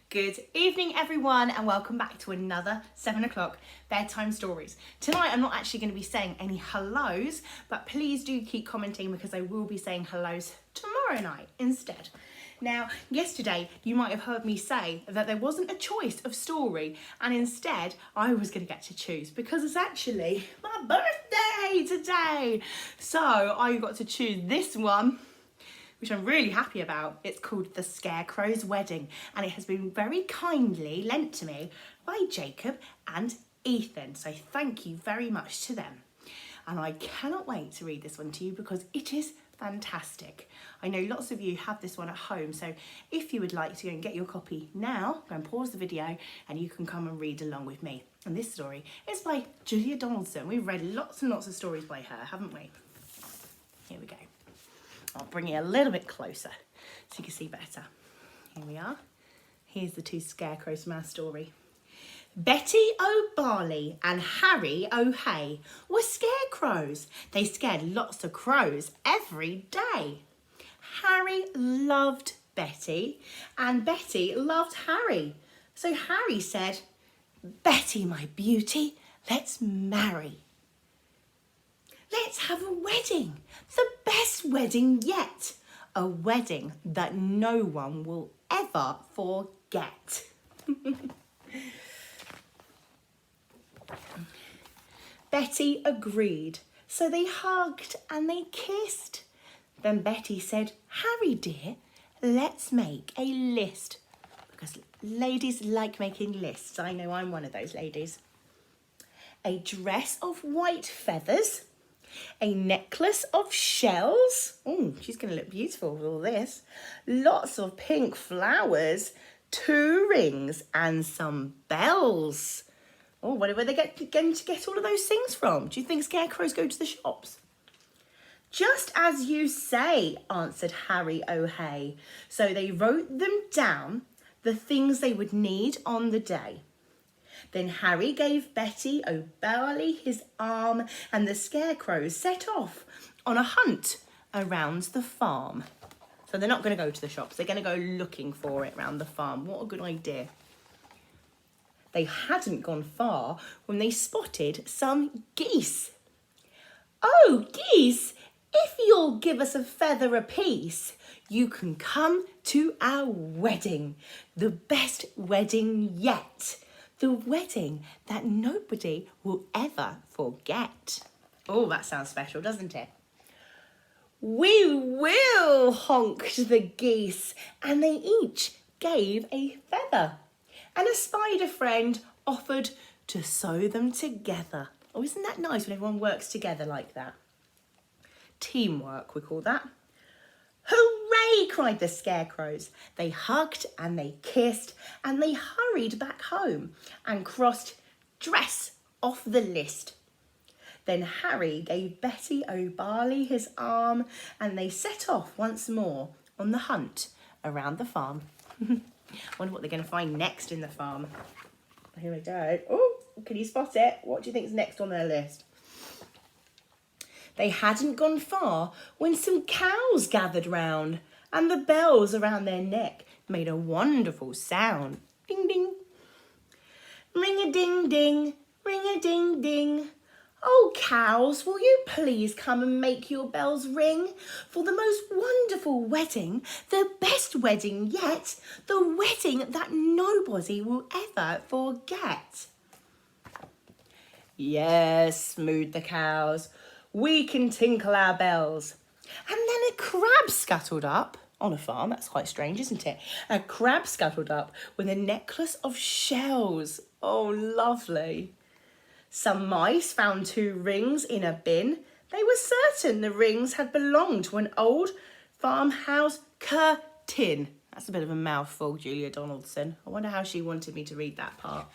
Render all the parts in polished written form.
Good evening everyone and welcome back to another 7 o'clock bedtime stories. Tonight I'm not actually going to be saying any hellos, but please do keep commenting because I will be saying hellos tomorrow night instead. Now, yesterday you might have heard me say that there wasn't a choice of story and instead I was going to get to choose because it's actually my birthday today. So I got to choose this one, which I'm really happy about. It's called The Scarecrow's Wedding, and it has been very kindly lent to me by Jacob and Ethan. So thank you very much to them. And I cannot wait to read this one to you because it is fantastic. I know lots of you have this one at home, so if you would like to go and get your copy now, go and pause the video and you can come and read along with me. And this story is by Julia Donaldson. We've read lots and lots of stories by her, haven't we? Here we go. I'll bring it a little bit closer so you can see better. Here we are. Here's the two scarecrows from our story. Betty O'Barley and Harry O'Hay were scarecrows. They scared lots of crows every day. Harry loved Betty and Betty loved Harry. So Harry said, "Betty, my beauty, let's marry. Let's have a wedding, the best wedding yet. A wedding that no one will ever forget." Betty agreed, so they hugged and they kissed. Then Betty said, "Harry dear, let's make a list." Because ladies like making lists. I know I'm one of those ladies. A dress of white feathers. A necklace of shells. Oh, she's going to look beautiful with all this. Lots of pink flowers. 2 rings and some bells. Oh, where are they going to get all of those things from? Do you think scarecrows go to the shops? "Just as you say," answered Harry O'Hay. So they wrote them down, the things they would need on the day. Then Harry gave Betty O'Barley his arm and the scarecrows set off on a hunt around the farm. So they're not going to go to the shops. They're going to go looking for it around the farm. What a good idea. They hadn't gone far when they spotted some geese. "Oh, geese, if you'll give us a feather apiece, you can come to our wedding, the best wedding yet. The wedding that nobody will ever forget." Oh, that sounds special, doesn't it? "We will," honked the geese, and they each gave a feather. And a spider friend offered to sew them together. Oh, isn't that nice when everyone works together like that? Teamwork, we call that. "Hooray!" cried the scarecrows. They hugged and they kissed and they hurried back home and crossed dress off the list. Then Harry gave Betty O'Barley his arm and they set off once more on the hunt around the farm. Wonder what they're going to find next in the farm. Here we go. Oh, can you spot it? What do you think is next on their list? They hadn't gone far when some cows gathered round and the bells around their neck made a wonderful sound. Ding, ding. Ring-a-ding-ding, ring-a-ding-ding. "Oh, cows, will you please come and make your bells ring for the most wonderful wedding, the best wedding yet, the wedding that nobody will ever forget." "Yes," mooed the cows, "we can tinkle our bells." And then a crab scuttled up on a farm. That's quite strange, isn't it? A crab scuttled up with a necklace of shells. Oh, lovely. Some mice found 2 rings in a bin. They were certain the rings had belonged to an old farmhouse curtain. That's a bit of a mouthful, Julia Donaldson. I wonder how she wanted me to read that part.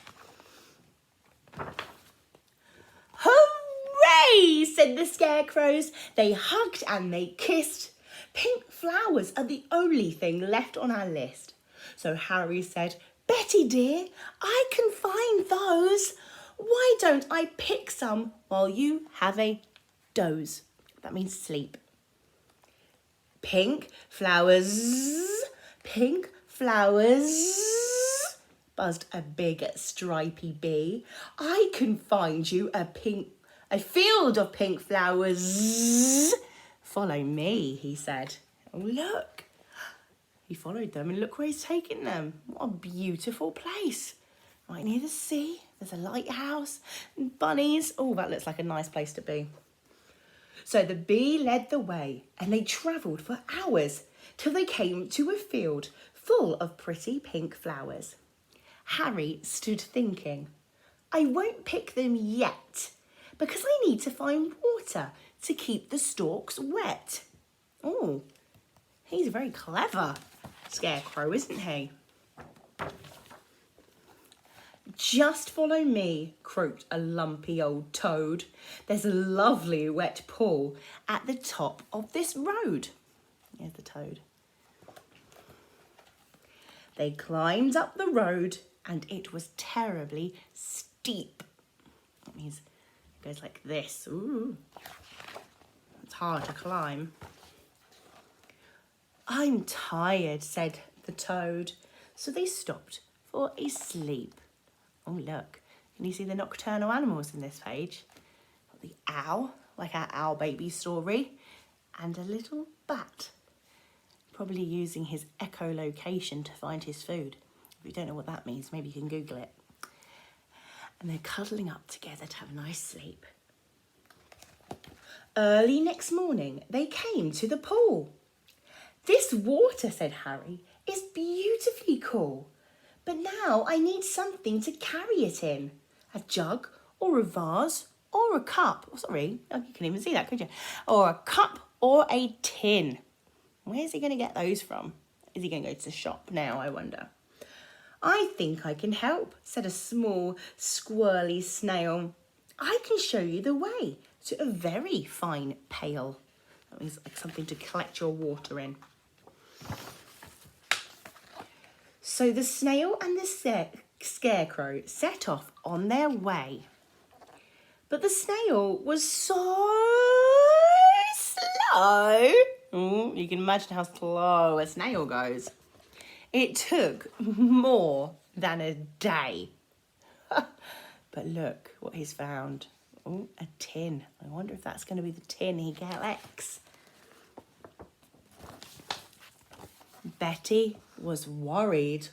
"Hooray!" said the scarecrows. They hugged and they kissed. "Pink flowers are the only thing left on our list." So Harry said, "Betty dear, I can find those. Why don't I pick some while you have a doze?" That means sleep. "Pink flowers, pink flowers." buzzed a big stripy bee. I can find you a field of pink flowers. Follow me, he said. Oh, look. He followed them and look where he's taking them. What a beautiful place. Right near the sea, there's a lighthouse and bunnies. Oh, that looks like a nice place to be. So the bee led the way and they travelled for hours till they came to a field full of pretty pink flowers. Harry stood thinking, I won't pick them yet because I need to find water to keep the stalks wet. Oh, he's very clever, Scarecrow, isn't he? Just follow me, croaked a lumpy old toad. There's a lovely wet pool at the top of this road. Here's the toad. They climbed up the road and it was terribly steep. That means it goes like this. Ooh, it's hard to climb. I'm tired, said the toad. So they stopped for a sleep. Oh, look. Can you see the nocturnal animals in this page? Got the owl, like our owl baby story, and a little bat, probably using his echolocation to find his food. If you don't know what that means, maybe you can Google it. And they're cuddling up together to have a nice sleep. Early next morning, they came to the pool. This water, said Harry, is beautifully cool. But now I need something to carry it in. A jug or a vase or a cup. Oh, sorry, you can even see that, could you? Or a cup or a tin. Where's he going to get those from? Is he going to go to the shop now, I wonder? I think I can help, said a small, squirrely snail. I can show you the way to a very fine pail. That means like something to collect your water in. So the snail and the scarecrow set off on their way. But the snail was so slow. Ooh, you can imagine how slow a snail goes. It took more than a day. But look what he's found. Oh, a tin. I wonder if that's going to be the tin he collects. Betty was worried.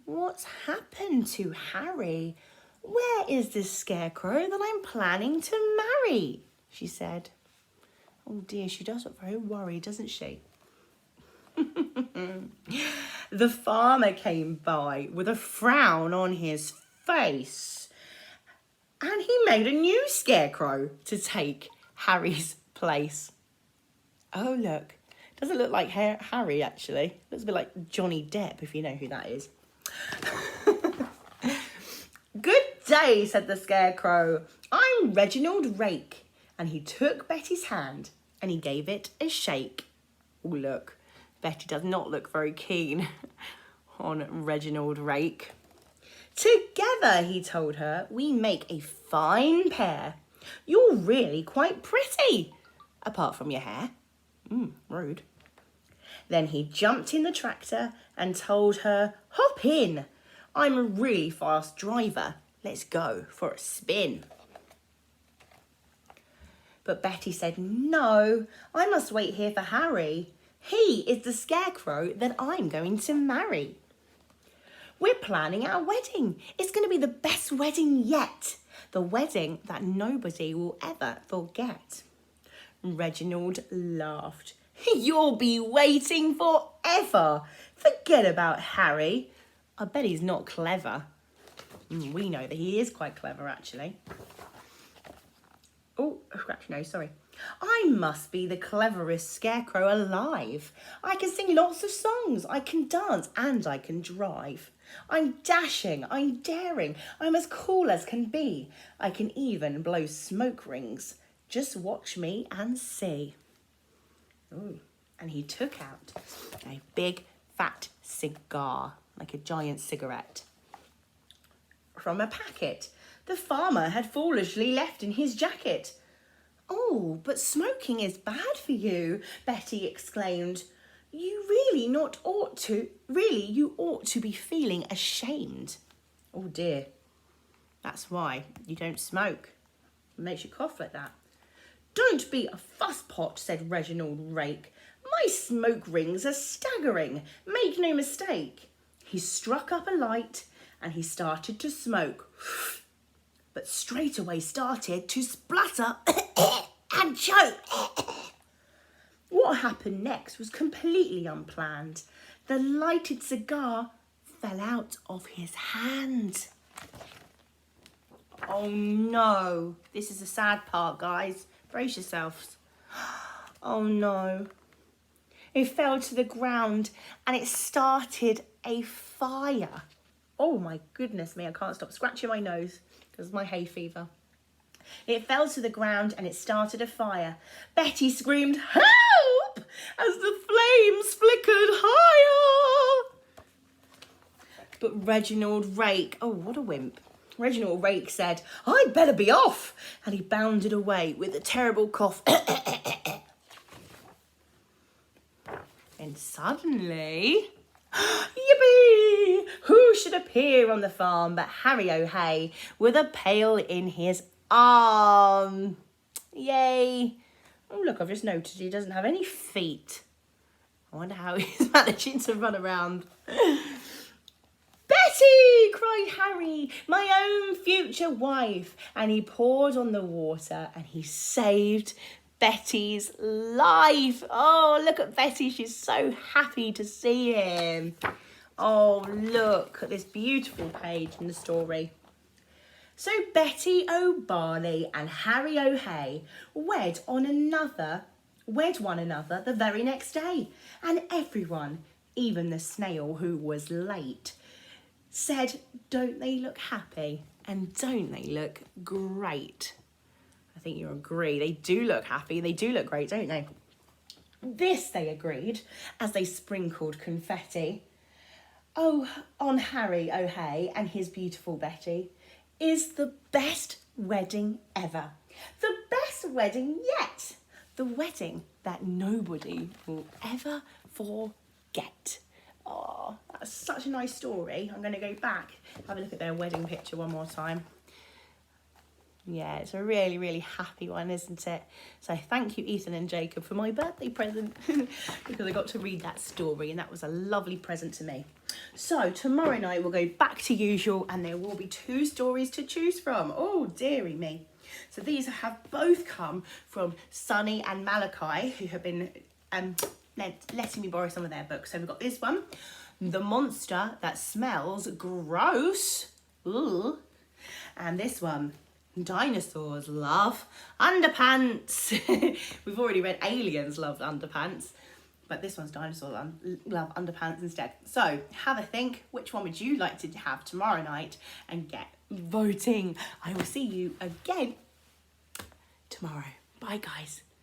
What's happened to Harry? Where is this scarecrow that I'm planning to marry? She said. Oh dear, she does look very worried, doesn't she? The farmer came by with a frown on his face. And he made a new scarecrow to take Harry's place. Oh, look. Doesn't look like Harry, actually. Looks a bit like Johnny Depp, if you know who that is. Good day, said the scarecrow. I'm Reginald Rake. And he took Betty's hand and he gave it a shake. Oh, look. Betty does not look very keen on Reginald Rake. Together, he told her, we make a fine pair. You're really quite pretty, apart from your hair. Rude. Then he jumped in the tractor and told her, hop in. I'm a really fast driver. Let's go for a spin. But Betty said, no, I must wait here for Harry. He is the scarecrow that I'm going to marry. We're planning our wedding. It's going to be the best wedding yet. The wedding that nobody will ever forget. Reginald laughed. You'll be waiting forever. Forget about Harry. I bet he's not clever. We know that he is quite clever, actually. Oh, scratchy nose, sorry. I must be the cleverest scarecrow alive. I can sing lots of songs, I can dance and I can drive. I'm dashing, I'm daring, I'm as cool as can be. I can even blow smoke rings. Just watch me and see. Ooh, and he took out a big fat cigar, like a giant cigarette, from a packet the farmer had foolishly left in his jacket. Oh, but smoking is bad for you, Betty exclaimed. you ought to be feeling ashamed. Oh dear, that's why you don't smoke. It makes you cough like that. Don't be a fusspot, said Reginald Rake. My smoke rings are staggering. Make no mistake. He struck up a light and he started to smoke, but straight away started to splutter and choke. What happened next was completely unplanned. The lighted cigar fell out of his hand. Oh no, this is the sad part, guys. Brace yourselves. Oh no. It fell to the ground and it started a fire. Oh my goodness me, I can't stop scratching my nose because of my hay fever. It fell to the ground and it started a fire. Betty screamed, "Help!" as the flames flickered higher. But Reginald Rake, oh what a wimp. Reginald Rake said, "I'd better be off." And he bounded away with a terrible cough. And suddenly, yippee! Who should appear on the farm but Harry O'Hay with a pail in his arm? Yay! Oh look, I've just noticed he doesn't have any feet. I wonder how he's managing to run around. "Betty!" cried Harry, "my own future wife." And he poured on the water and he saved Betty's life. Oh, look at Betty. She's so happy to see him. Oh, look at this beautiful page in the story. So Betty O'Barley and Harry O'Hay wed one another the very next day. And everyone, even the snail who was late, said, "Don't they look happy? And don't they look great?" I think you agree. They do look happy. They do look great, don't they? This, they agreed, as they sprinkled confetti. Oh, on Harry O'Hay and his beautiful Betty is the best wedding ever. The best wedding yet. The wedding that nobody will ever forget. Oh, that's such a nice story. I'm going to go back, have a look at their wedding picture one more time. Yeah, it's a really, really happy one, isn't it? So thank you, Ethan and Jacob, for my birthday present because I got to read that story and that was a lovely present to me. So tomorrow night we'll go back to usual and there will be 2 stories to choose from. Oh, dearie me. So these have both come from Sunny and Malachi, who have been letting me borrow some of their books. So we've got this one, The Monster That Smells Gross. Ooh. And this one, Dinosaurs Love Underpants. We've already read Aliens Love Underpants, but this one's Dinosaurs Love Underpants instead. So have a think, which one would you like to have tomorrow night, and get voting. I will see you again tomorrow. Bye guys.